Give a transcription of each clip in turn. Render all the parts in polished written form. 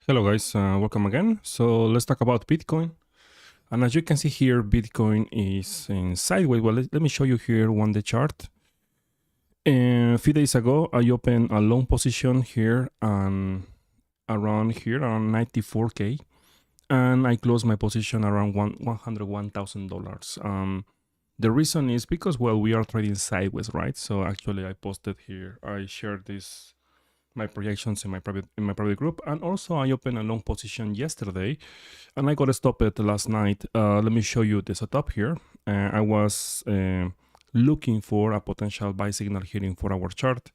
Hello guys, welcome again. So let's talk about Bitcoin. And as you can see here, Bitcoin is in sideways. Well, let me show you here one day chart. A few days ago, I opened a long position here and around 94K. And I closed my position around $101,000. The reason is because, well, we are trading sideways, right? So actually I posted here, I shared this my projections in my private group, and also I opened a long position yesterday and I got stopped last night. Let me show you the setup here. I was looking for a potential buy signal here in 4-hour chart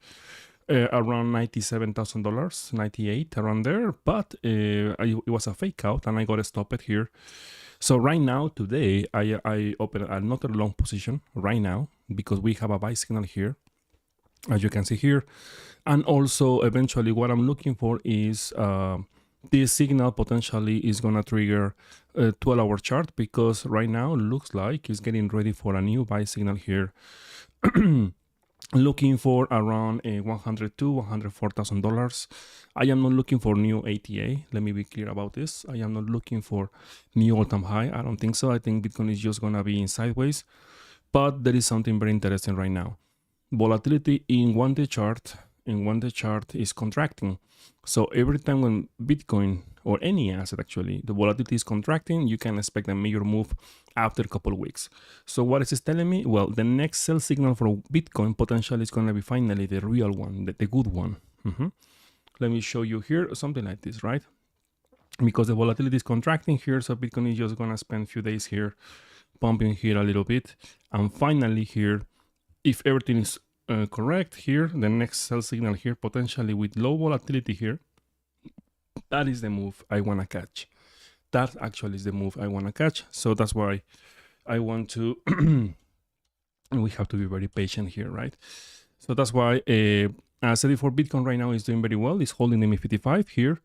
around $97,000, 98 around there, but it was a fake out and I got stopped here. So right now, today, I opened another long position right now because we have a buy signal here, as you can see here. And also, eventually, what I'm looking for is this signal potentially is going to trigger a 12-hour chart, because right now looks like it's getting ready for a new buy signal here. Looking for around $104,000. I am not looking for new ATA. Let me be clear about this. I am not looking for new all-time high. I don't think so. I think Bitcoin is just going to be in sideways. But there is something very interesting right now. Volatility in one-day chart is contracting. So every time when Bitcoin or any asset actually, the volatility is contracting, you can expect a major move after a couple of weeks. So what is this telling me? Well, the next sell signal for Bitcoin potentially is going to be finally the real one, the good one. Let me show you here something like this, right? Because the volatility is contracting here, so Bitcoin is just going to spend a few days here, pumping here a little bit. And finally here, if everything is correct here, the next sell signal here, potentially with low volatility here, that is the move I want to catch. That actually is the move I want to catch. So that's why I want to, we have to be very patient here, right? So that's why, as I said before, Bitcoin right now is doing very well. It's holding the MA55 here.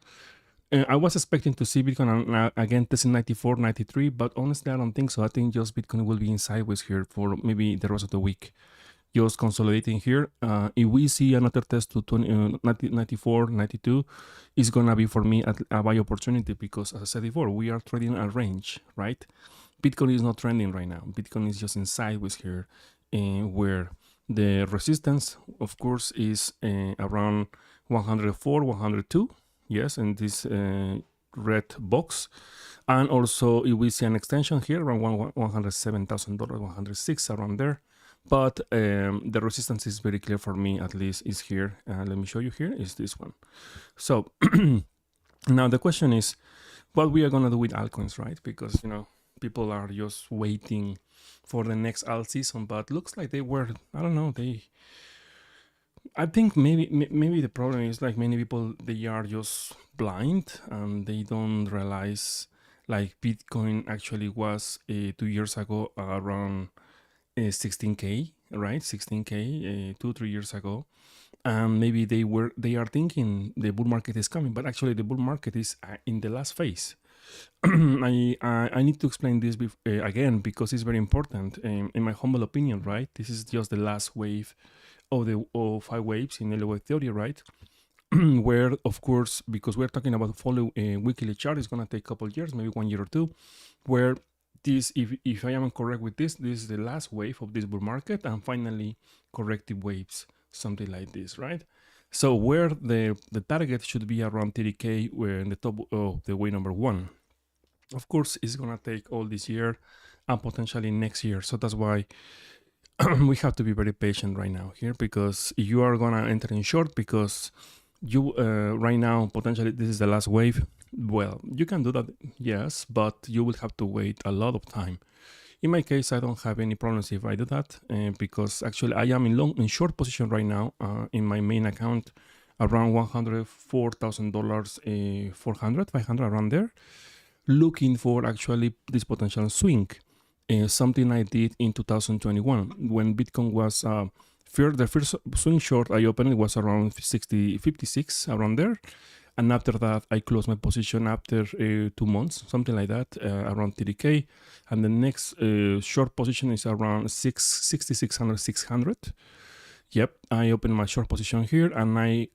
I was expecting to see Bitcoin again testing 94, 93, but honestly, I don't think so. I think just Bitcoin will be in sideways here for maybe the rest of the week. Just consolidating here. If we see another test to 94, 92, it's gonna be for me a buy opportunity, because as I said before, we are trading a range, right? Bitcoin is not trending right now. Bitcoin is just in sideways here, where the resistance, of course, is around 104, 102. Yes, in this red box. And also, if we see an extension here around $107,000, 106 around there. But the resistance is very clear for me, at least, is here. Let me show you here, is this one. So now the question is, what we are going to do with altcoins, right? Because, you know, people are just waiting for the next alt season, but looks like they were, I don't know, I think maybe the problem is, like, many people, they are just blind and they don't realize, like, Bitcoin actually was 2 years ago around 16K, right? 16K 2-3 years ago. And maybe they are thinking the bull market is coming, but actually the bull market is in the last phase. I need to explain this again, because it's very important. In my humble opinion, right? This is just the last wave of 5 waves in LOA theory, right? Where, of course, because we're talking about follow a weekly chart, it's gonna take a couple years, maybe 1 year or two, where this, if I am correct with this is the last wave of this bull market, and finally corrective waves, something like this, right? So where the target should be around 30K, we're in the top of the wave number 1. Of course, it's gonna take all this year and potentially next year. So that's why we have to be very patient right now here, because if you are gonna enter in short, because you right now potentially this is the last wave, well, you can do that, yes, but you will have to wait a lot of time. In my case, I don't have any problems if I do that, because actually I am in short position right now in my main account around $104,000, 400, 500 around there, looking for actually this potential swing. Something I did in 2021 when Bitcoin was the first swing short I opened, it was around 56 around there. And after that, I closed my position after 2 months, something like that, around 30K. And the next short position is around 600, 600. Yep, I opened my short position here and I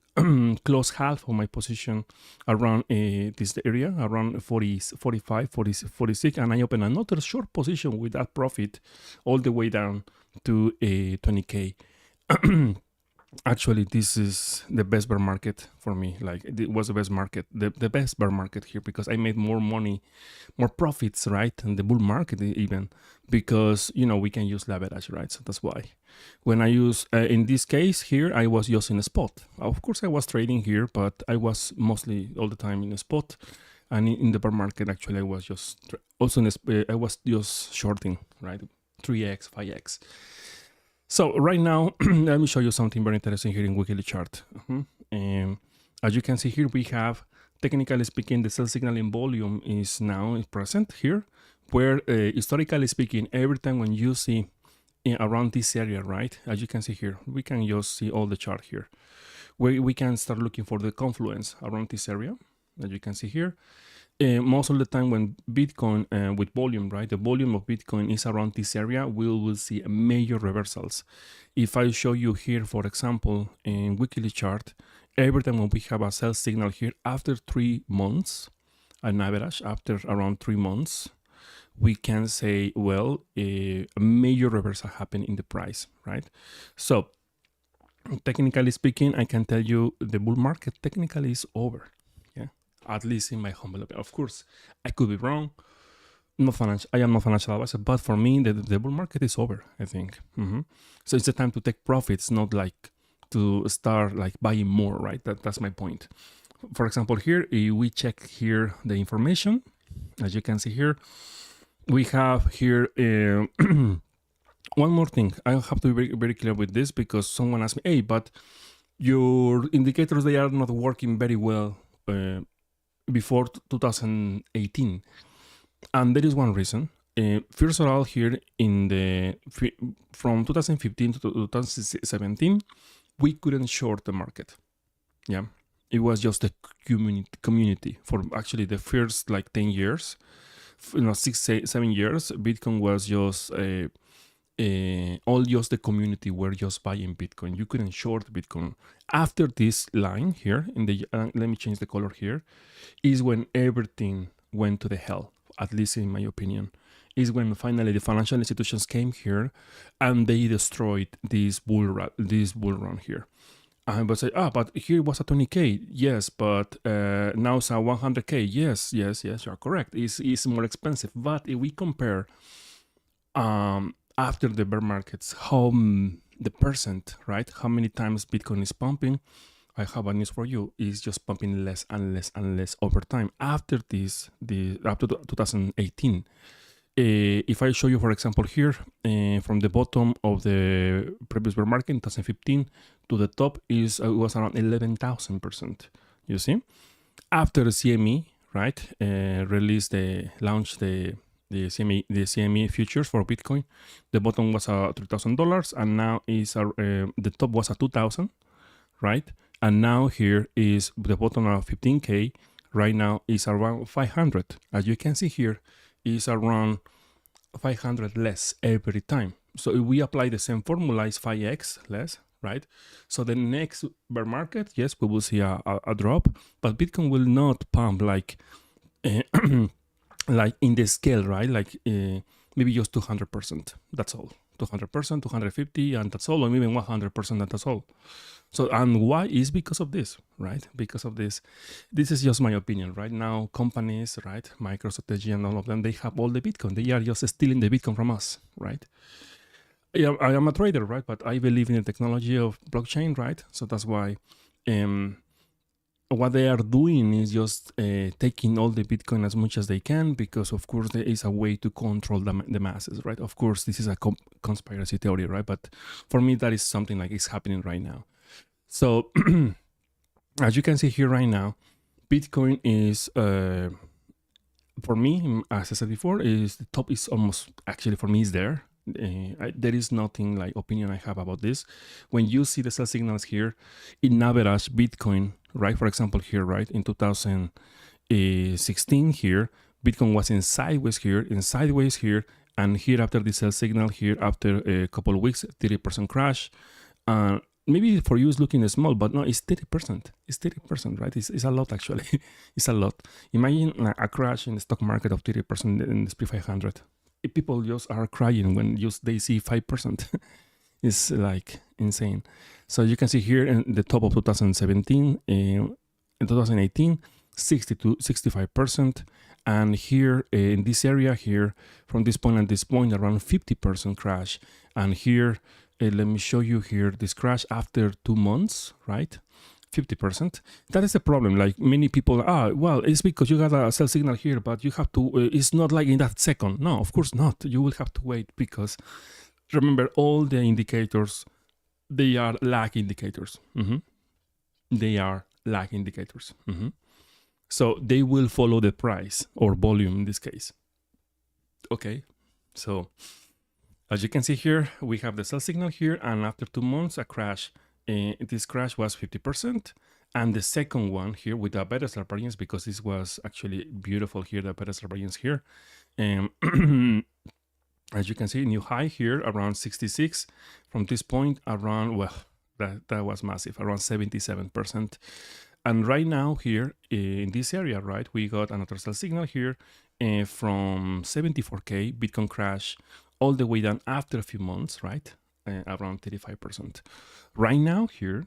close half of my position around this area, around 40, 45, 40, 46, and I open another short position with that profit all the way down to 20K. Actually, this is the best bear market for me. Like it was the best market, the best bear market here because I made more money, more profits, right? And the bull market even because, we can use leverage, right? So that's why when I use, in this case here, I was using a spot. Of course, I was trading here, but I was mostly all the time in a spot. And in the bear market, actually, I was just also I was just shorting, right? 3x, 5x. So right now, let me show you something very interesting here in weekly chart. As you can see here, we have, technically speaking, the sell signal in volume is now present here, where historically speaking, every time when you see around this area, right, as you can see here, we can just see all the chart here, where we can start looking for the confluence around this area, as you can see here. Most of the time when Bitcoin with volume, right, the volume of Bitcoin is around this area, we will see major reversals. If I show you here, for example, in weekly chart, every time when we have a sell signal here after 3 months, an average after around 3 months, we can say, well, a major reversal happened in the price, right? So technically speaking, I can tell you the bull market technically is over. At least in my humble opinion. Of course, I could be wrong. I am not financial advisor, but for me, the bull market is over, I think. So it's the time to take profits, not like to start like buying more, right? That's my point. For example, here, if we check here the information, as you can see here, we have here one more thing. I have to be very, very clear with this because someone asked me, hey, but your indicators, they are not working very well before 2018, and there is one reason. First of all, here in the from 2015 to 2017, we couldn't short the market. Yeah, it was just a community for actually the first like 10 years, 7 years. Bitcoin was just all just the community were just buying Bitcoin. You couldn't short Bitcoin. After this line here in the let me change the color here, is when everything went to the hell, at least in my opinion. Is when finally the financial institutions came here and they destroyed this bull run here. I would say, but here was a 20K. Yes, but now it's a 100K. Yes, you're correct. It's more expensive. But if we compare after the bear markets, how the percent, right? How many times Bitcoin is pumping? I have a news for you. It's just pumping less and less and less over time. After this, after 2018, if I show you, for example, here from the bottom of the previous bear market in 2015 to the top is was around 11,000%. You see, after the CME, right, launched the CME futures for Bitcoin, the bottom was $3,000, and now is the top was at 2,000, right? And now here is the bottom of 15K. Right now is around 500. As you can see here, is around 500 less every time. So if we apply the same formula, is 5x less, right? So the next bear market, yes, we will see a drop, but Bitcoin will not pump like like in the scale, right? Like maybe just 200%. That's all. 200%, 250, and that's all, or even 100%, and that's all. So, and why is because of this, right? Because of this. This is just my opinion. Right now, companies, right, MicroStrategy and all of them, they have all the Bitcoin. They are just stealing the Bitcoin from us, right? Yeah, I am a trader, right? But I believe in the technology of blockchain, right? So that's why what they are doing is just taking all the Bitcoin as much as they can, because of course there is a way to control the masses, right? Of course, this is a conspiracy theory, right? But for me, that is something like is happening right now. So as you can see here right now, Bitcoin is, for me, as I said before, is the top is almost, actually for me is there. There is nothing like opinion I have about this. When you see the sell signals here, in average Bitcoin, right? For example, here, right, in 2016 here, Bitcoin was in sideways here, and here after the sell signal here, after a couple of weeks, 30% crash. maybe for you it's looking small, but no, it's 30%. It's 30%, right? It's a lot actually. It's a lot. Imagine a crash in the stock market of 30% in the SP 500. People just are crying when just they see 5%. It's like insane. So you can see here in the top of 2017, in 2018, 60 to 65%. And here in this area here, from this point and this point, around 50% crash. And here, let me show you here this crash after 2 months, right? 50%. That is the problem. Like many people, well, it's because you got a sell signal here, but you have to, it's not like in that second. No, of course not. You will have to wait because remember all the indicators, they are lag indicators. They are lag indicators. So they will follow the price or volume in this case. Okay, so as you can see here, we have the sell signal here, and after 2 months, a crash. This crash was 50%. And the second one here with the better variance, because this was actually beautiful here, the better variance here. As you can see, new high here around 66. From this point around, well, that was massive, around 77%. And right now here in this area, right, we got another sell signal here from 74K Bitcoin crash all the way down after a few months, right, around 35%. Right now here,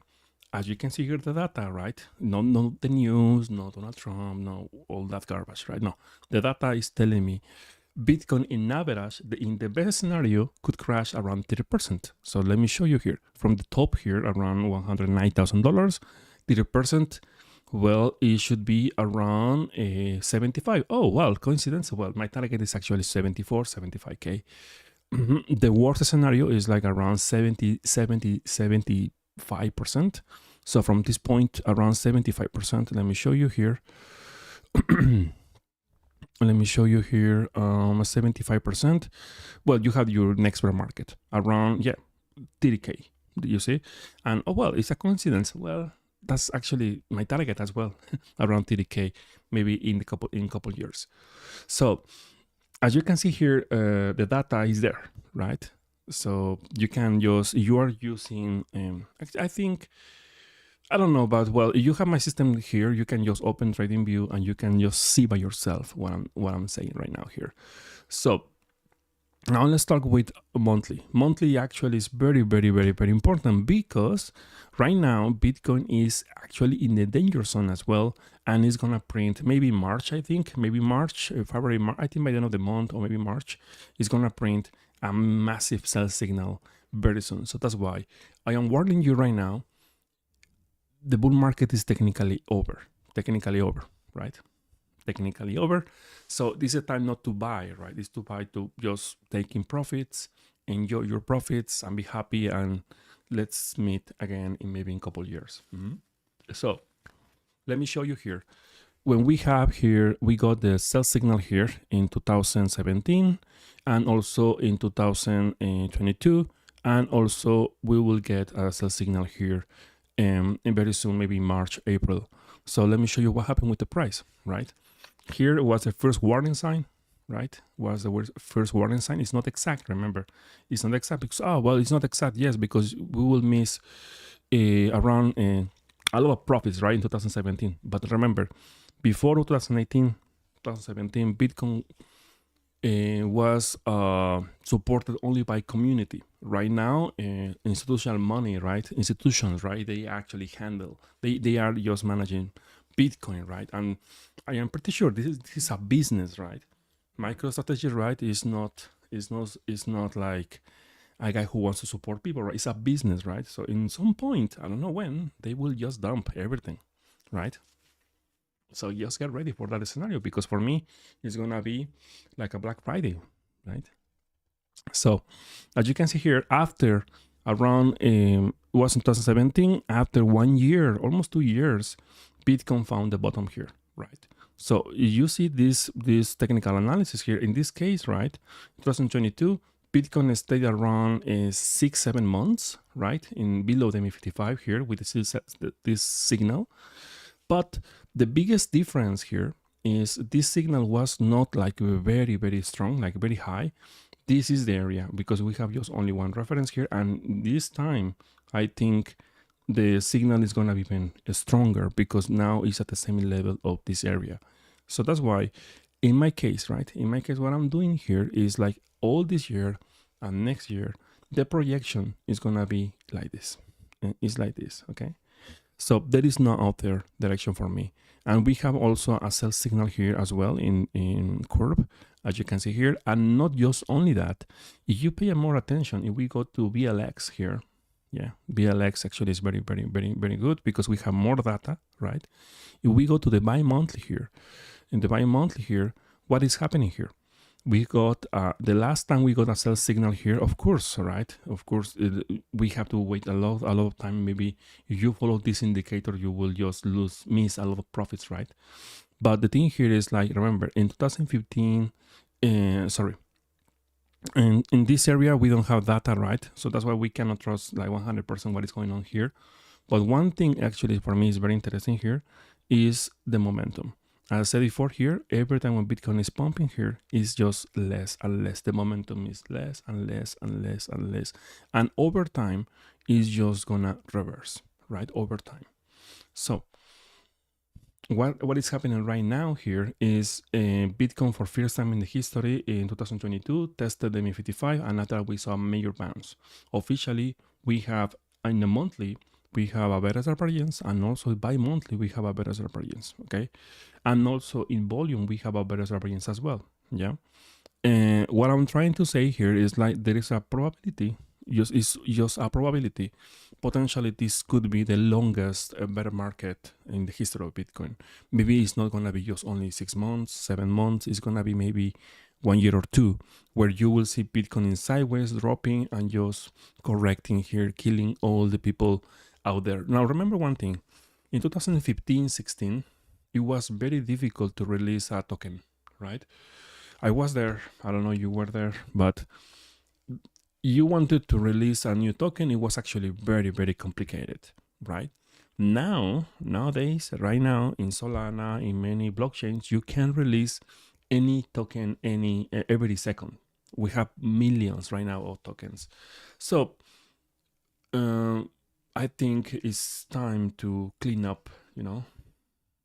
as you can see here, the data, right, no the news, no Donald Trump, no all that garbage, right? No, the data is telling me Bitcoin in average, in the best scenario, could crash around 30%. So let me show you here. From the top here, around $109,000, 30%, well, it should be around 75. Oh, well, coincidence. Well, my target is actually 74, 75K. The worst scenario is like around 70, 75%. So from this point, around 75%, let me show you here. Let me show you here 75%. Well, you have your next bear market around, 30K, you see? And, oh, well, it's a coincidence. Well, that's actually my target as well, around 30K, maybe in couple years. So as you can see here, the data is there, right? So you are using, I think, I don't know, but well, you have my system here. You can just open TradingView and you can just see by yourself what I'm saying right now here. So now let's start with monthly. Monthly actually is very, very, very, very important because right now Bitcoin is actually in the danger zone as well, and it's gonna print maybe March, I think, maybe March, February, March, I think by the end of the month or maybe March, it's gonna print a massive sell signal very soon. So that's why I am warning you right now. The bull market is technically over, right? Technically over. So this is a time not to buy, right? It's to buy to just take in profits, enjoy your profits and be happy. And let's meet again in maybe in a couple years. So let me show you here. When we have here, we got the sell signal here in 2017 and also in 2022. And also we will get a sell signal here and very soon, maybe March, April. So let me show you what happened with the price, right? Here was the first warning sign, right? Was the first warning sign. It's not exact, remember. It's not exact because, well, it's not exact, yes, because we will miss around a lot of profits, right, in 2017. But remember, before 2018, 2017, Bitcoin was supported only by community. Right now, institutional money, right? Institutions, right? They actually handle. They are just managing Bitcoin, right? And I am pretty sure this is a business, right? MicroStrategy, right? Is not like a guy who wants to support people, right? It's a business, right? So in some point, I don't know when, they will just dump everything, right? So just get ready for that scenario because for me, it's gonna be like a Black Friday, right? So as you can see here, after around it was in 2017, after 1 year, almost 2 years, Bitcoin found the bottom here, right? So you see this technical analysis here. In this case, right, 2022, Bitcoin stayed around 6-7 months, right, in below the MA55 here with this signal. But the biggest difference here is this signal was not like very, very strong, like very high. This is the area because we have just only one reference here. And this time, I think the signal is gonna be even stronger because now it's at the same level of this area. So that's why, in my case, right? In my case, what I'm doing here is like all this year and next year, the projection is gonna be like this. It's like this, okay? So there is no other direction for me. And we have also a sell signal here as well in curve, as you can see here. And not just only that, if you pay more attention, if we go to VLX here, yeah, VLX actually is very, very, very, very good because we have more data, right? If we go to the bi-monthly here, in the bi-monthly here, what is happening here? We got the last time we got a sell signal here, of course, right? Of course, we have to wait a lot of time. Maybe if you follow this indicator, you will just miss a lot of profits, right? But the thing here is like, remember, in 2015, sorry, and in this area, we don't have data, right? So that's why we cannot trust like 100% what is going on here. But one thing actually for me is very interesting here is the momentum. As I said before here, every time when Bitcoin is pumping here, it's just less and less. The momentum is less and less and less and less. And over time, it's just gonna reverse, right? Over time. So what is happening right now here is Bitcoin for first time in the history in 2022 tested the MA55 and after we saw a major bounce. Officially, we have in the monthly, we have a better variance, and also bi-monthly we have a better variance, okay? And also in volume we have a better variance as well, yeah? And what I'm trying to say here is like there is a probability, it's just a probability. Potentially this could be the longest bear market in the history of Bitcoin. Maybe it's not gonna be just only 6 months, 7 months, it's gonna be maybe 1 year or 2, where you will see Bitcoin in sideways dropping and just correcting here, killing all the people out there. Now remember one thing, in 2015-16 it was very difficult to release a token, right? I was there, I don't know you were there, but you wanted to release a new token, it was actually very, very complicated, right? Nowadays, right now in Solana, in many blockchains, you can release any token every second. We have millions right now of tokens. So I think it's time to clean up,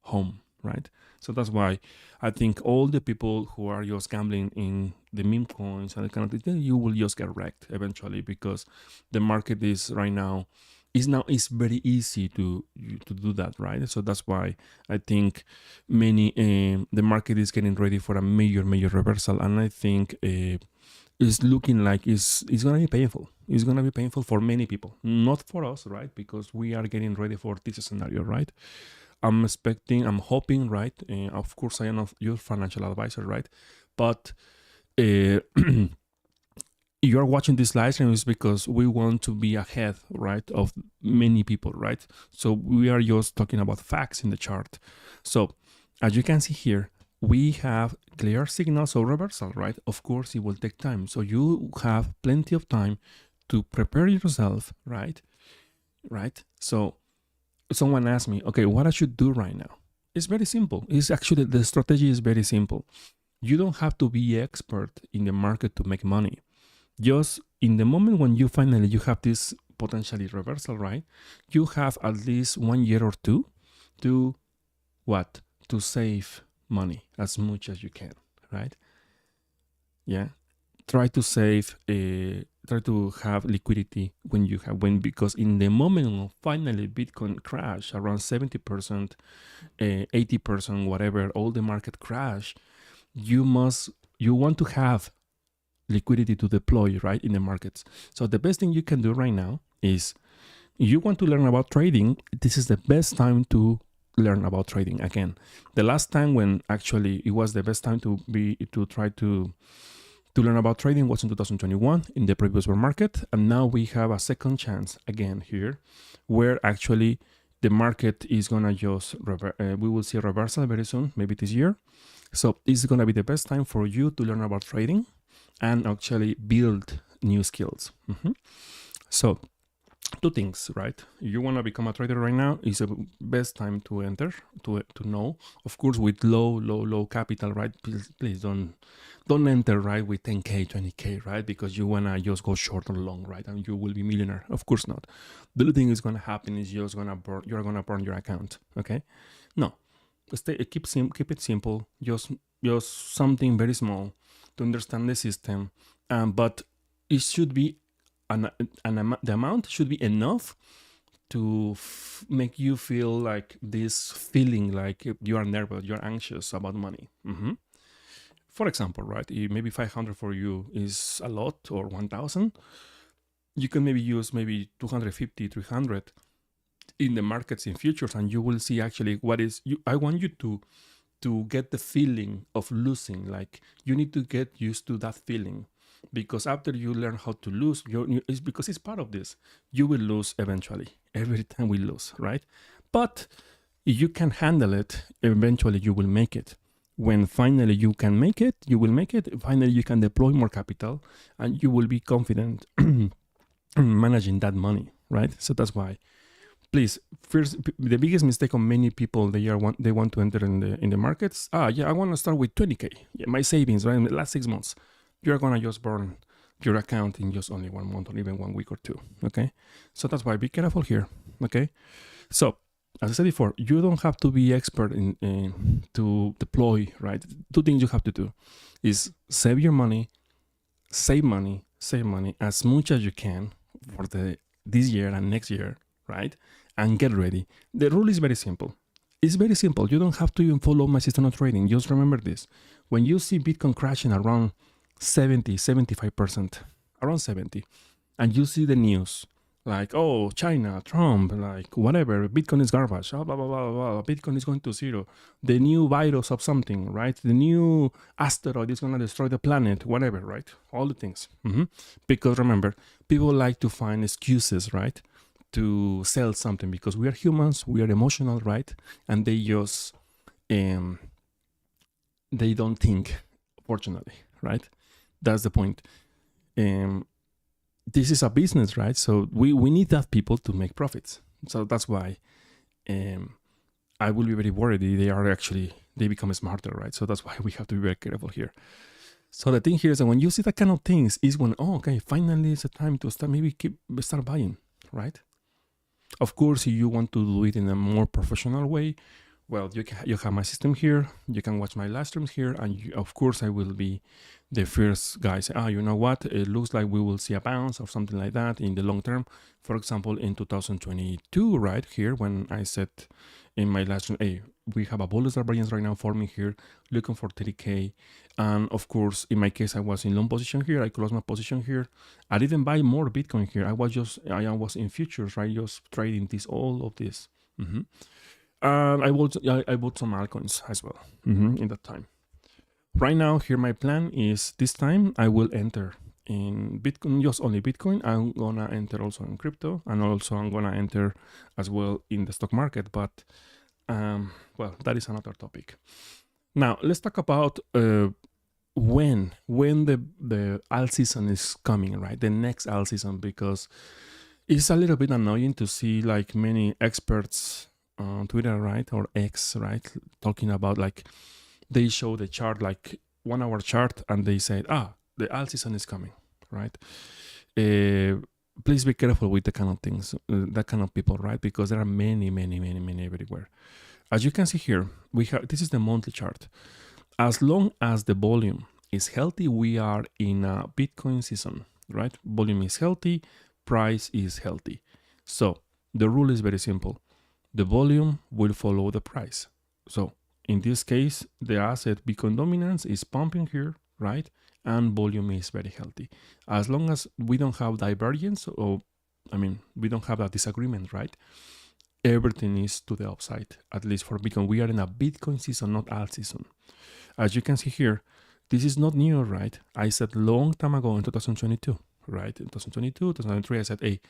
home, right? So that's why I think all the people who are just gambling in the meme coins and the kind of thing, you will just get wrecked eventually because the market is right now, it's very easy to do that, right? So that's why I think the market is getting ready for a major reversal, and I think it's looking like it's gonna be painful. It's gonna be painful for many people, not for us, right? Because we are getting ready for this scenario, right? I'm hoping, right? Of course, I am not your financial advisor, right? But you are watching this live stream is because we want to be ahead, right, of many people, right? So we are just talking about facts in the chart. So as you can see here, we have clear signals of reversal, right? Of course, it will take time. So you have plenty of time to prepare yourself, right? So someone asked me, okay, what I should do right now? It's very simple. It's actually, the strategy is very simple. You don't have to be expert in the market to make money. Just in the moment when you have this potentially reversal, right? You have at least 1 year or 2 to what? To save money as much as you can, right? Yeah. Try to save, try to have liquidity because in the moment of finally Bitcoin crash around 70%, 80%, whatever, all the market crash, you want to have liquidity to deploy, right, in the markets. So the best thing you can do right now is, you want to learn about trading, this is the best time to learn about trading. Again, the last time when actually it was the best time to try to learn about trading was in 2021 in the previous bear market, and now we have a second chance again here, where actually the market is gonna just we will see a reversal very soon, maybe this year. So this is gonna be the best time for you to learn about trading and actually build new skills. So two things, right? If you want to become a trader right now, is the best time to enter, to know. Of course, with low capital, right? Please don't enter, right, with 10k, 20k, right? Because you wanna just go short or long, right? And you will be millionaire. Of course not. The only thing is gonna happen is you're gonna burn your account. Okay? No, keep it simple. Just something very small to understand the system, but it should be the amount should be enough to make you feel like this feeling like you are nervous, you're anxious about money. For example, right, maybe 500 for you is a lot, or 1000, you can maybe use maybe 250, 300 in the markets in futures, and you will see actually what is you. I want you to get the feeling of losing. Like, you need to get used to that feeling, because after you learn how to lose, it's because it's part of this. You will lose eventually. Every time we lose, right? But if you can handle it, eventually you will make it. When finally you can make it, you will make it. Finally, you can deploy more capital, and you will be confident managing that money, right? So that's why, please, first, the biggest mistake on many people, they want to enter in the markets. Yeah, I want to start with 20k. Yeah, my savings, right, in the last 6 months. You're gonna just burn your account in just only 1 month, or even 1 week or two. Okay, so that's why be careful here. Okay, so as I said before, you don't have to be expert in to deploy. Right, two things you have to do is save your money, save money as much as you can for this year and next year, right? And get ready. The rule is very simple. It's very simple. You don't have to even follow my system of trading. Just remember this. When you see Bitcoin crashing around 70, 75%, around 70, and you see the news like, oh, China, Trump, like whatever, Bitcoin is garbage, blah, blah, blah, blah, blah, Bitcoin is going to zero, the new virus of something, right? The new asteroid is going to destroy the planet, whatever, right? All the things. Because remember, people like to find excuses, right? To sell something, because we are humans, we are emotional, right? And they just, they don't think, fortunately, right? That's the point. This is a business, right? So we need that people to make profits. So that's why I will be very worried if they become smarter, right? So that's why we have to be very careful here. So the thing here is that when you see that kind of things is when, oh, okay, finally it's a time to start buying, right? Of course, if you want to do it in a more professional way, well, you have my system here. You can watch my live streams here, and of course, I will be the first guy say, you know what? It looks like we will see a bounce or something like that in the long term. For example, in 2022, right here, when I said in my live stream, hey, we have a bullish variance right now forming here, looking for 30k, and of course, in my case, I was in long position here. I closed my position here. I didn't buy more Bitcoin here. I was in futures, right? Just trading all of this. And I bought some altcoins as well in that time. Right now, here my plan is this time I will enter in Bitcoin, just only Bitcoin. I'm gonna enter also in crypto, and also I'm gonna enter as well in the stock market. But well, that is another topic. Now let's talk about when the alt season is coming, right? The next alt season, because it's a little bit annoying to see like many experts on Twitter, right, or X, right, talking about like they show the chart, like 1 hour chart, and they say, the alt season is coming, right? Please be careful with the kind of things, that kind of people, right? Because there are many everywhere. As you can see here, this is the monthly chart. As long as the volume is healthy, we are in a Bitcoin season, right? Volume is healthy, price is healthy. So the rule is very simple. The volume will follow the price. So in this case, the asset Bitcoin dominance is pumping here, right? And volume is very healthy. As long as we don't have divergence, we don't have a disagreement, right? Everything is to the upside, at least for Bitcoin. We are in a Bitcoin season, not alt season. As you can see here, this is not new, right? I said long time ago in 2022, right? In 2022, 2023, I said, hey,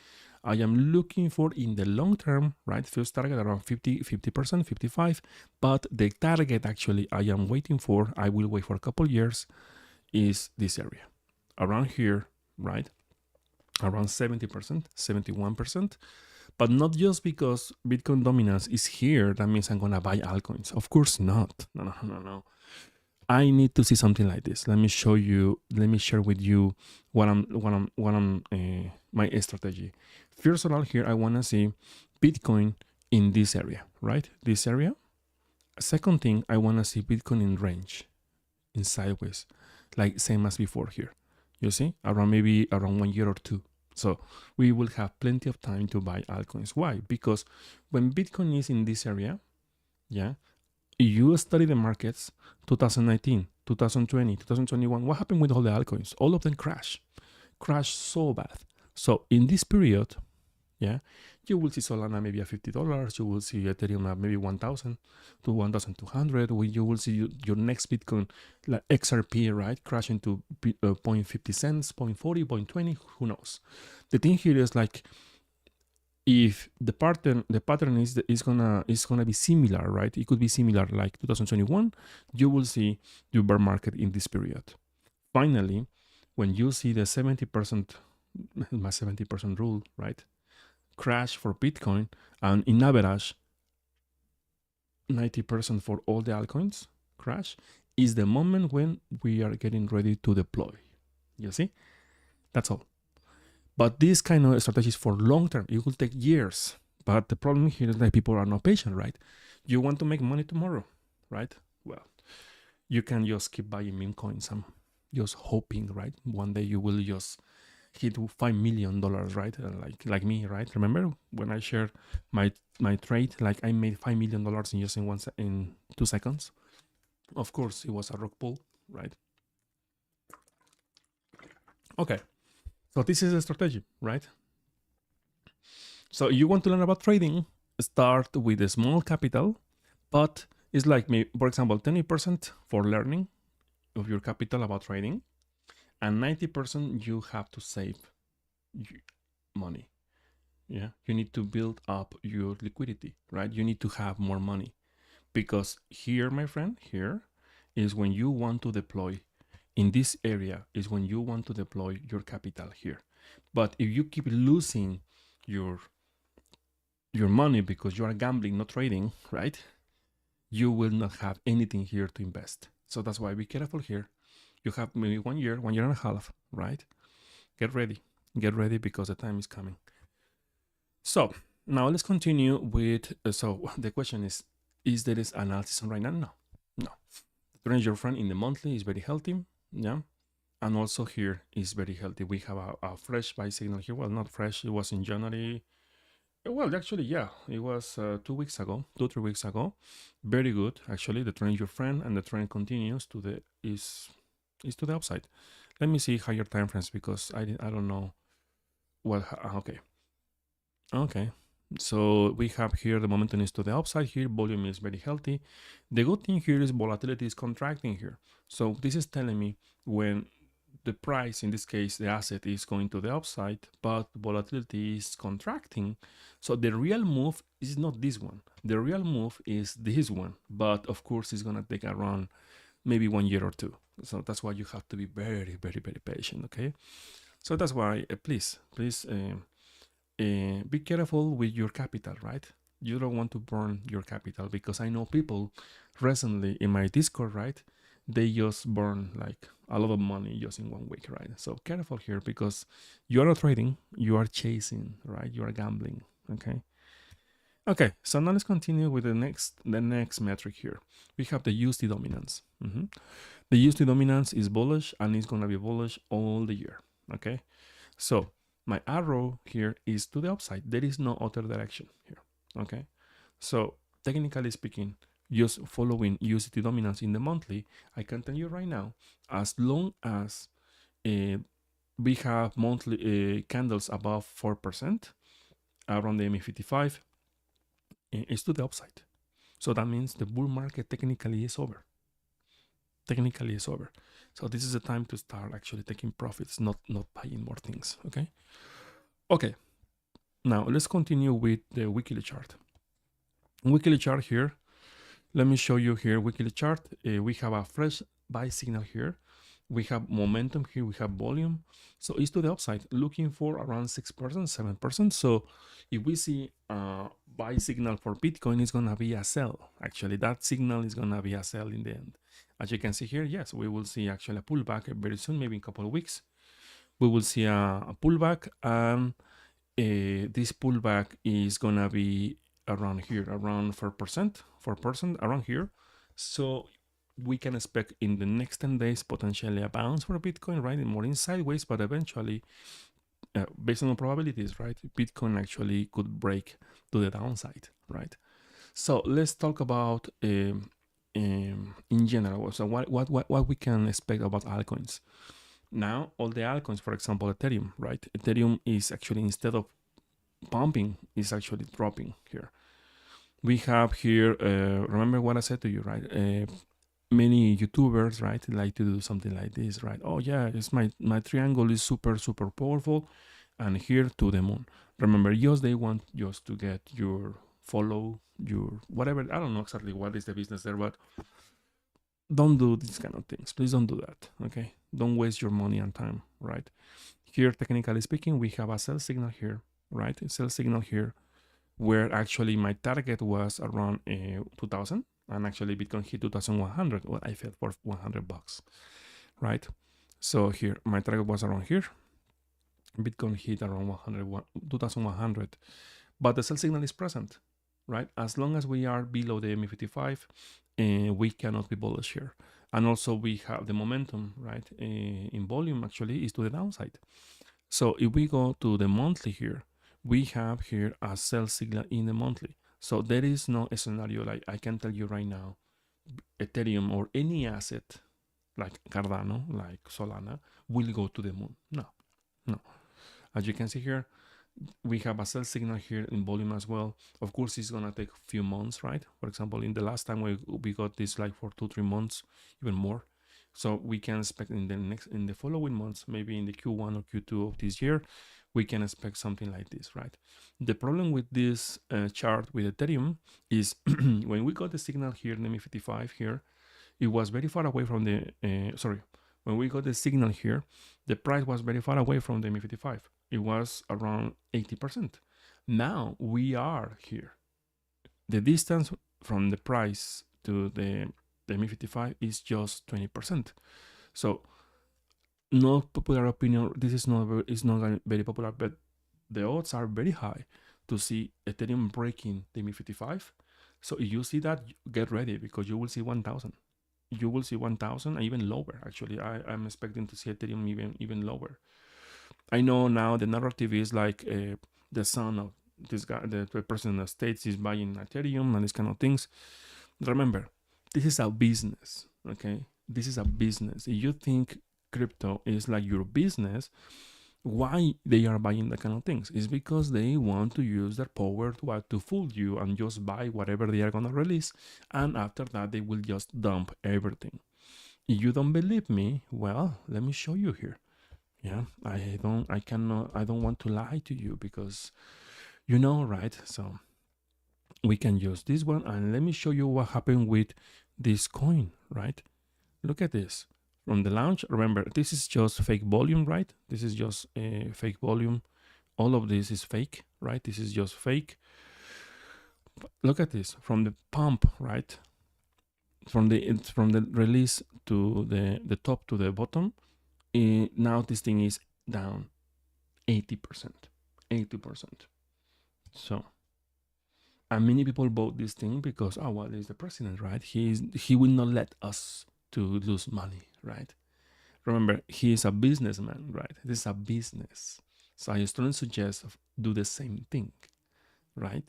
I am looking for in the long term, right? First target around 50%, 55. But the target actually I am waiting for, I will wait for a couple years, is this area. Around here, right? around 70%, 71%. But not just because Bitcoin dominance is here, that means I'm gonna buy altcoins. Of course not. No, no, no, no. I need to see something like this. Let me show you. Let me share with you my strategy. First of all, here I wanna see Bitcoin in this area, right? This area. Second thing, I wanna see Bitcoin in range, in sideways, like same as before here. You see, maybe around 1 year or two. So we will have plenty of time to buy altcoins. Why? Because when Bitcoin is in this area, yeah, you study the markets 2019, 2020, 2021. What happened with all the altcoins? All of them crashed so bad. So in this period, yeah, you will see Solana maybe at $50. You will see Ethereum at maybe 1,000 to 1,200. You will see your next Bitcoin, like XRP, right, crashing to 0.50 cents, 0.40, 0.20. Who knows? The thing here is like, if the pattern is gonna be similar, right? It could be similar like 2021. You will see the bear market in this period. Finally, when you see the 70%, my 70% rule, right, crash for Bitcoin, and in average 90% for all the altcoins crash, is the moment when we are getting ready to deploy. You see, that's all. But this kind of strategy is for long term. It will take years. But the problem here is that people are not patient, right? You want to make money tomorrow, right? Well, you can just keep buying meme coins. I'm just hoping, right? One day you will just hit $5 million, right? Like me, right? Remember when I shared my trade? Like I made $5 million in just in 2 seconds. Of course, it was a rock pull, right? Okay. So this is a strategy, right? So you want to learn about trading, start with a small capital, but it's like, for example, 20% for learning of your capital about trading, and 90% you have to save money. Yeah, you need to build up your liquidity, right? You need to have more money, because here, my friend, here is when you want to deploy. In this area is when you want to deploy your capital here. But if you keep losing your money because you are gambling, not trading, right? You will not have anything here to invest. So that's why be careful here. You have maybe 1 year, 1 year and a half, right? Get ready because the time is coming. So now let's continue with, so the question is there is analysis right now? No. The range your friend in the monthly is very healthy. Yeah. And also here is very healthy. We have a fresh buy signal here. Well, not fresh. It was in January. Well, actually, yeah, it was 2 weeks ago, 2-3 weeks ago. Very good, actually. The trend your friend, and the trend continues to the is to the upside. Let me see higher time frames because I don't know what. Okay. So we have here the momentum is to the upside here. Volume is very healthy. The good thing here is volatility is contracting here. So this is telling me when the price, in this case, the asset is going to the upside, but volatility is contracting. So the real move is not this one. The real move is this one. But of course, it's going to take around maybe 1 year or two. So that's why you have to be very, very, very patient. Okay. So that's why, please, be careful with your capital, right? You don't want to burn your capital, because I know people recently in my Discord, right? They just burn like a lot of money just in 1 week, right? So careful here, because you are not trading, you are chasing, right? You are gambling, okay? Okay, so now let's continue with the next metric here. We have the USD dominance. The USD dominance is bullish, and it's gonna be bullish all the year, okay? So my arrow here is to the upside. There is no other direction here, okay? So technically speaking, just following USD dominance in the monthly, I can tell you right now, as long as we have monthly candles above 4% around the MA55, it's to the upside. So that means the bull market technically is over. So this is the time to start actually taking profits, not buying more things, okay? Okay, now let's continue with the weekly chart. Weekly chart here, let me show you here, weekly chart. We have a fresh buy signal here. We have momentum here, we have volume. So it's to the upside, looking for around 6%, 7%. So if we see a buy signal for Bitcoin, it's gonna be a sell. Actually, that signal is gonna be a sell in the end. As you can see here, yes, we will see actually a pullback very soon, maybe in a couple of weeks. We will see a pullback, and this pullback is gonna be around here, around 4%, 4% around here. So we can expect in the next 10 days potentially a bounce for Bitcoin, right? More in sideways, but eventually, based on the probabilities, right, Bitcoin actually could break to the downside, right? So let's talk about in general. So what we can expect about altcoins. Now, all the altcoins, for example, Ethereum, right? Ethereum is actually, instead of pumping, is actually dropping here. We have here, remember what I said to you, right? Many YouTubers, right, like to do something like this, right? Oh yeah, it's my triangle is super powerful, and here to the moon. Remember, just they want just to get your follow, your whatever. I don't know exactly what is the business there, but don't do these kind of things. Please don't do that. Okay, don't waste your money and time, right? Here, technically speaking, we have a sell signal here, right? A sell signal here, where actually my target was around 2000, and actually Bitcoin hit 2100. Well, I fell for $100, right? So here my target was around here. Bitcoin hit around 2100, but the sell signal is present, right? As long as we are below the MA55, we cannot be bullish here. And also we have the momentum, right, in volume actually is to the downside. So if we go to the monthly here, we have here a sell signal in the monthly. So there is no scenario like I can tell you right now, Ethereum or any asset like Cardano, like Solana, will go to the moon. No. As you can see here, we have a sell signal here in volume as well. Of course, it's gonna take a few months, right? For example, in the last time we got this like for 2-3 months, even more. So we can expect in the following months, maybe in the Q1 or Q2 of this year, we can expect something like this, right? The problem with this chart with Ethereum is when we got the signal here in MA55 here, it was very far away from the, when we got the signal here, the price was very far away from the MA55. It was around 80%. Now we are here. The distance from the price to the MA55 is just 20%. So, no popular opinion, this is not very popular, but the odds are very high to see Ethereum breaking the MA55. So if you see that, get ready, because you will see 1000. You will see 1000 and even lower. Actually, I'm expecting to see Ethereum even lower. I know now the narrative is like the son of this guy, the president of the States, is buying Ethereum and these kind of things. Remember, this is a business, okay? This is a business. If you think crypto is like your business, why they are buying that kind of things? It's because they want to use their power to fool you and just buy whatever they are gonna release, and after that they will just dump everything. If you don't believe me, well, let me show you here. Yeah, I don't want to lie to you, because you know, right? So we can use this one, and let me show you what happened with this coin, right? Look at this. From the launch, remember, this is just fake volume, right? This is just a fake volume. All of this is fake, right? This is just fake. Look at this. From the pump, right? From the release to the top to the bottom, now this thing is down 80%. 80%. So, and many people bought this thing because, oh well, he's the president, right? He will not let us to lose money, right? Remember, he is a businessman, right? This is a business. So I strongly suggest do the same thing, right?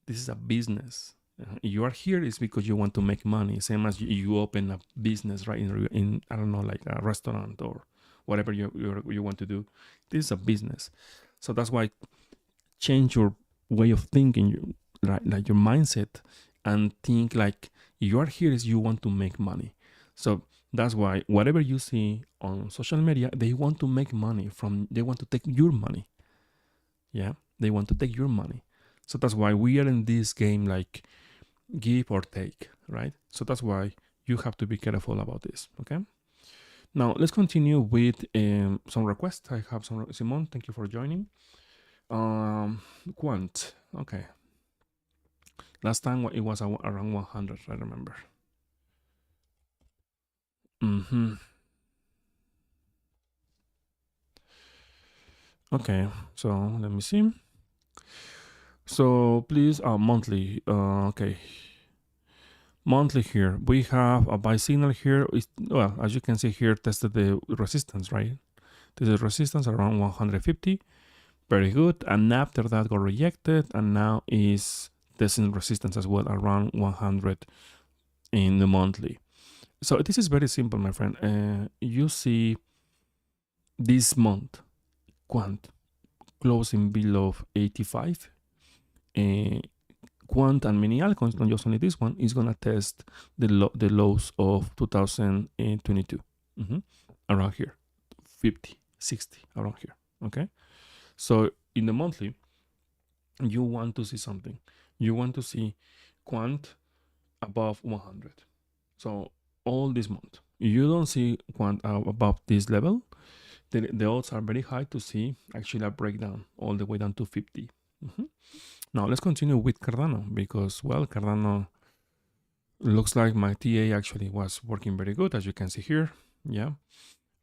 This is a business. You are here is because you want to make money, same as you open a business, right? In I don't know, like a restaurant or whatever you want to do. This is a business. So that's why change your way of thinking, right? Like your mindset, and think like you are here is you want to make money. So that's why whatever you see on social media, they want to make money they want to take your money. Yeah, they want to take your money. So that's why we are in this game, like give or take, right? So that's why you have to be careful about this, okay? Now let's continue with some requests. I have some. Simon, thank you for joining. Um, Quant. Okay. Last time it was around 100. I remember. Mm-hmm. Okay. So let me see. So please, monthly. Okay. Monthly here. We have a buy signal here. Well, as you can see here, tested the resistance, right? This is resistance around 150. Very good. And after that got rejected, and now is testing resistance as well around 100 in the monthly. So this is very simple, my friend. You see this month quant closing below 85. Uh, Quant and many altcoins, not just only this one, is gonna test the lows of 2022. Around here, 50, 60, around here. Okay. So in the monthly, you want to see something. You want to see quant above 100. So all this month, you don't see quant above this level. The odds are very high to see actually a breakdown all the way down to 50. Now let's continue with Cardano because, well, Cardano looks like my TA actually was working very good, as you can see here. Yeah.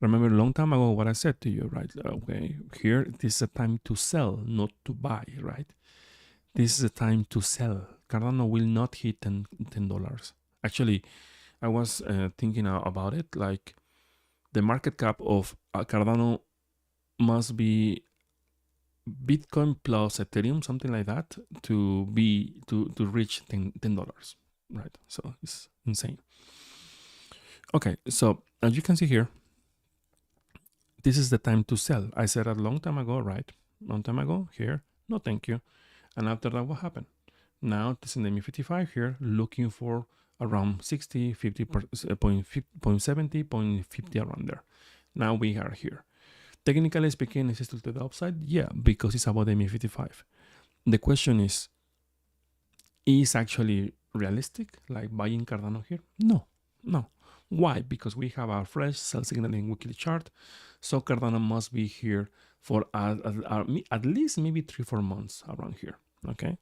Remember a long time ago what I said to you, right? Okay, here, this is a time to sell, not to buy, right? This is a time to sell. Cardano will not hit $10. Actually, I was thinking about it, like the market cap of Cardano must be Bitcoin plus Ethereum, something like that, to reach $10, right? So it's insane. Okay, so as you can see here, this is the time to sell. I said a long time ago, right? Long time ago here. No, thank you. And after that, what happened? Now this is the MI55 here, looking for around 60, 50, 0.70, 0.50 around there. Now we are here. Technically speaking, is it still to the upside? Yeah, because it's about the MI55. The question is actually realistic, like buying Cardano here? No, no. Why? Because we have a fresh sell signal in weekly chart. So Cardano must be here for at least maybe 3-4 months around here. Okay.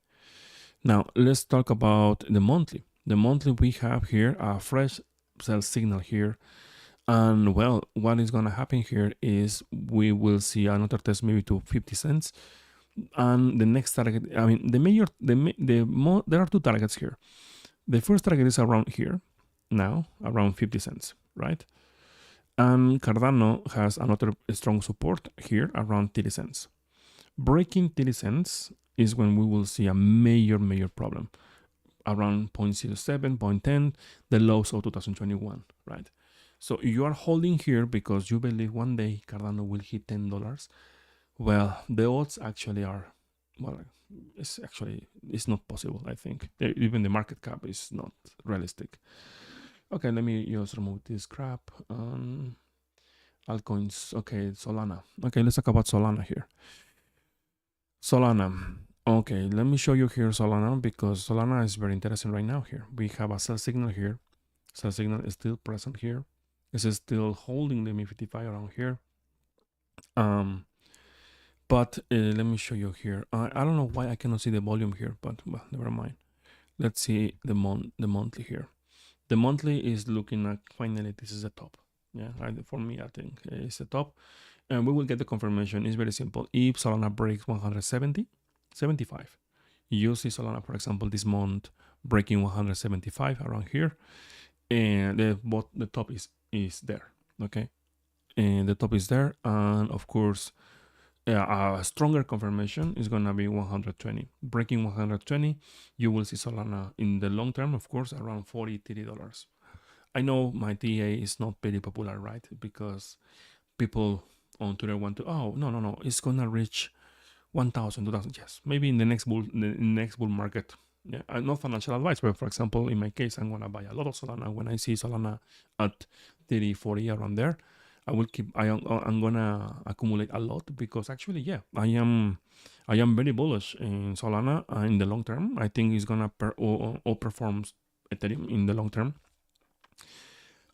Now let's talk about the monthly. The monthly, we have here a fresh sell signal here. And well, what is going to happen here is we will see another test maybe to 50 cents. And the next target, I mean, there are two targets here. The first target is around here, now around 50 cents, right? And Cardano has another strong support here around 30 cents. Breaking 30 cents is when we will see a major problem around 0.07, 0.10, the lows of 2021, right? So you are holding here because you believe one day Cardano will hit $10. Well, the odds actually are, well, it's not possible, I think. Even the market cap is not realistic. Okay, let me just remove this crap. Altcoins. Okay, Solana. Okay, let's talk about Solana here. Solana. Okay, let me show you here Solana because Solana is very interesting right now here. We have a sell signal here. Sell signal is still present here. This is still holding the MI55 around here. But let me show you here. I don't know why I cannot see the volume here, but well, never mind. Let's see the monthly here. The monthly is looking like finally this is the top. Yeah, for me I think it's the top, and we will get the confirmation. It's very simple. If Solana breaks 170, 75, you see Solana, for example, this month breaking 175 around here, and the top is there. Okay, and the top is there, and of course. A stronger confirmation is going to be 120. Breaking 120, you will see Solana in the long term, of course, around $40, $30. I know my TA is not very popular, right? Because people on Twitter want to, oh, no, it's going to reach 1,000, 2,000. Yes, maybe in the next bull market. Yeah, not financial advice, but for example, in my case, I'm going to buy a lot of Solana when I see Solana at 30, 40 around there. I'm gonna accumulate a lot because actually, yeah, I am very bullish in Solana in the long term. I think it's gonna outperform Ethereum in the long term.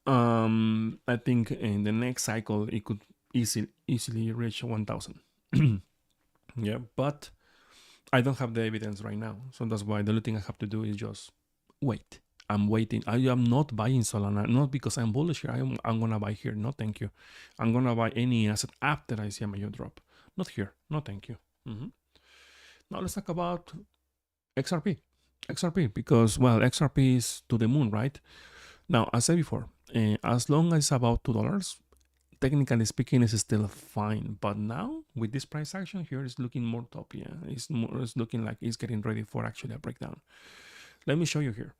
I think in the next cycle it could easily reach 1,000. Yeah, but I don't have the evidence right now, so that's why the only thing I have to do is just wait. I'm waiting. I am not buying Solana, not because I'm bullish here. I'm gonna buy here. No, thank you. I'm gonna buy any asset after I see a major drop. Not here. No, thank you. Now let's talk about XRP. XRP, because well, XRP is to the moon, right? Now, as I said before, as long as it's about $2, technically speaking, it's still fine. But now with this price action here, it's looking more top. Yeah, it's looking like it's getting ready for actually a breakdown. Let me show you here.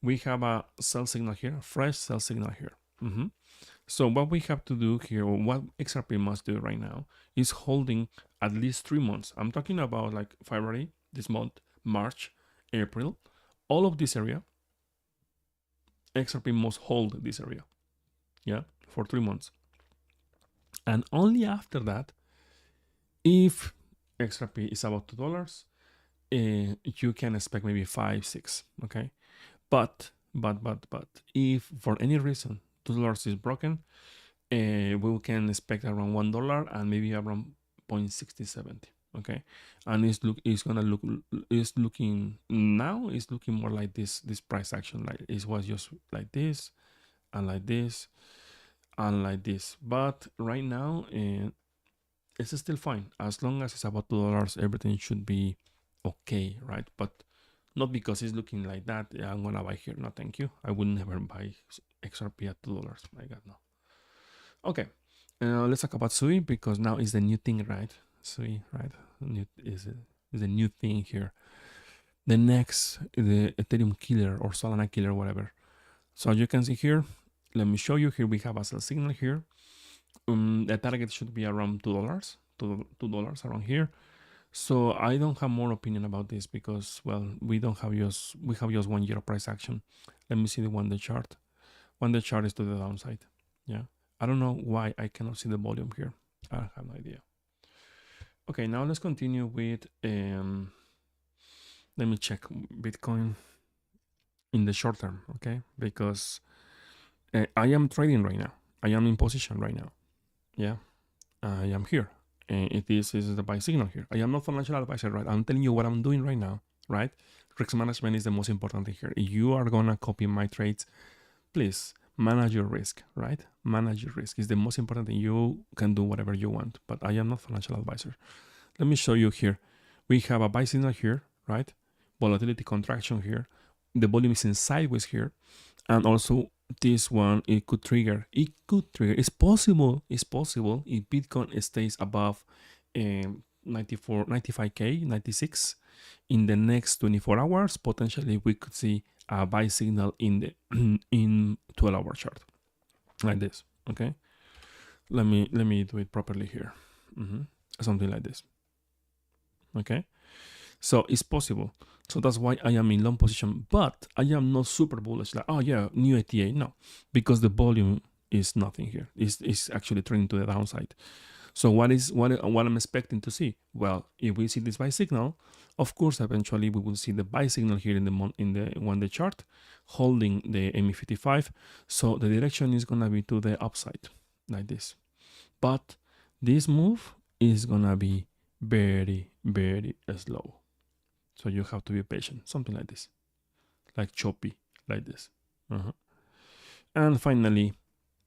We have a sell signal here, fresh sell signal here. So what we have to do here, or what XRP must do right now, is holding at least 3 months. I'm talking about like February, this month, March, April, all of this area. XRP must hold this area, yeah, for 3 months. And only after that, if XRP is about $2, you can expect maybe 5, 6, okay? But if for any reason $2 is broken, we can expect around $1 and maybe around 0.6070, okay? And it's looking more like this price action, like it was just like this and like this and like this. But right now it's still fine. As long as it's about $2, everything should be okay, right? But not because it's looking like that, I'm gonna buy here. No, thank you. I would never buy XRP at $2. My God, no. Okay, let's talk about SUI, because now is the new thing, right? SUI, right? Is a new thing here. The next, the Ethereum killer or Solana killer, whatever. So as you can see here, let me show you here. We have a sell signal here. The target should be around $2, $2 around here. So I don't have more opinion about this because, well, we have just 1 year of price action. Let me see the one day chart. One day chart is to the downside. Yeah, I don't know why I cannot see the volume here. I have no idea. Okay, now let's continue with let me check Bitcoin in the short term, okay? Because I am trading right now. I am in position right now. Yeah, I am here. And this is the buy signal here. I am not financial advisor, right? I'm telling you what I'm doing right now, right? Risk management is the most important thing here. If you are gonna copy my trades, please manage your risk, right? Manage your risk is the most important thing. You can do whatever you want, but I am not financial advisor. Let me show you here. We have a buy signal here, right? Volatility contraction here. The volume is in sideways here. And also this one, it could trigger. It's possible if Bitcoin stays above 95K, 96 in the next 24 hours. Potentially we could see a buy signal in the in 12-hour chart like this. Okay, let me do it properly here. Something like this. Okay, so it's possible. So that's why I am in long position, but I am not super bullish, like, oh yeah, new ATA. No, because the volume is nothing here. It's actually trending to the downside. So what I'm expecting to see? Well, if we see this buy signal, of course, eventually we will see the buy signal here in the 1 day chart, holding the ME55. So the direction is gonna be to the upside, like this. But this move is gonna be very, very slow. So you have to be patient, something like this, like choppy, like this. And finally,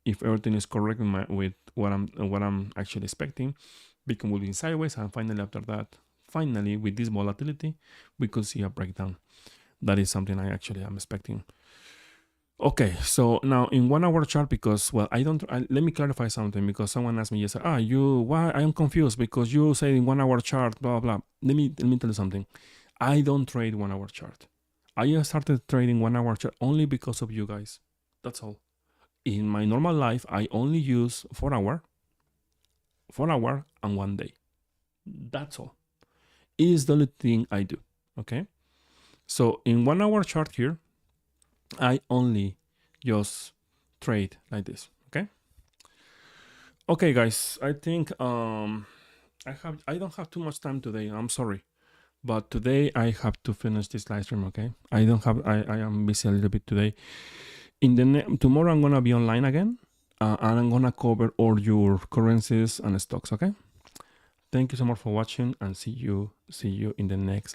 if everything is correct with what I'm actually expecting, Bitcoin will be sideways, and finally after that, with this volatility, we could see a breakdown. That is something I actually am expecting. Okay, so now in 1 hour chart, because well, let me clarify something, because someone asked me yesterday, why I am confused because you say in 1 hour chart, blah blah. Let me tell you something. I don't trade 1 hour chart. I started trading 1 hour chart only because of you guys. That's all. In my normal life, I only use 4 hour, and 1 day. That's all. It is the only thing I do. Okay. So in 1 hour chart here, I only just trade like this. Okay. Okay, guys. I think I don't have too much time today. I'm sorry. But today I have to finish this live stream, okay? I am busy a little bit today. Tomorrow I'm gonna be online again, and I'm gonna cover all your currencies and stocks. Okay. Thank you so much for watching, and see you in the next